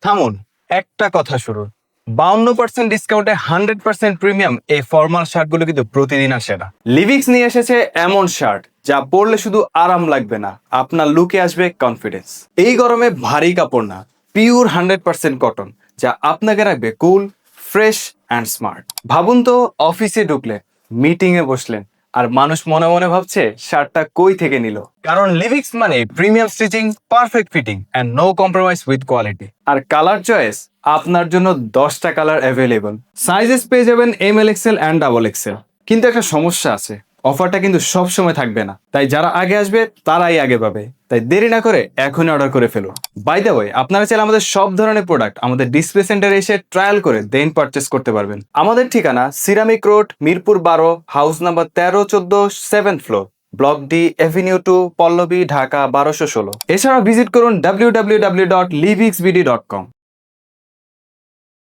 থামুন, একটা কথা শুনুন। 52% ডিসকাউন্টে 100% প্রিমিয়াম এই ফর্মাল শার্টগুলো কিন্তু প্রতিদিন আসে না। লিভিক্স নিয়ে এসেছে এমন শার্ট যা পরলে শুধু আরাম লাগবে না, আপনার লুকে আসবে কনফিডেন্স। এই গরমে ভারী কাপড় না, পিওর 100% কটন, যা আপনাকে রাখবে কুল, ফ্রেশ অ্যান্ড স্মার্ট। ভাবুন তো, অফিসে ঢুকলে, মিটিং এ বসলেন, আর মানুষ মনে মনে ভাবছে শার্টটা কই থেকে নিল। কারণ লিভিক্স মানে premium stitching, perfect fitting and no compromise with quality. আর কালার চয়েস আপনার জন্য 10টা কালার অ্যাভেলেবল। সাইজেস পেয়ে যাবেন ML XL অ্যান্ড XXL। কিন্তু একটা সমস্যা আছে, অফারটা কিন্তু সব সময় থাকবে না। তাই যারা আগে আসবে তারাই আগে পাবে। তাই দেরি না করে এখনই অর্ডার করে ফেলুন। বাই দ্য ওয়ে, আপনারা চাইলে আমাদের সব ধরনের প্রোডাক্ট আমাদের ডিসপ্লে সেন্টারে এসে ট্রায়াল করে দেন পারচেস করতে পারবেন। আমাদের ঠিকানা ceramic road, Mirpur 12, house number 13, 14, 7th floor, block D, avenue 2, Pallabi, Dhaka 1216। এছাড়াও ভিজিট করুন www.livicsbd.com।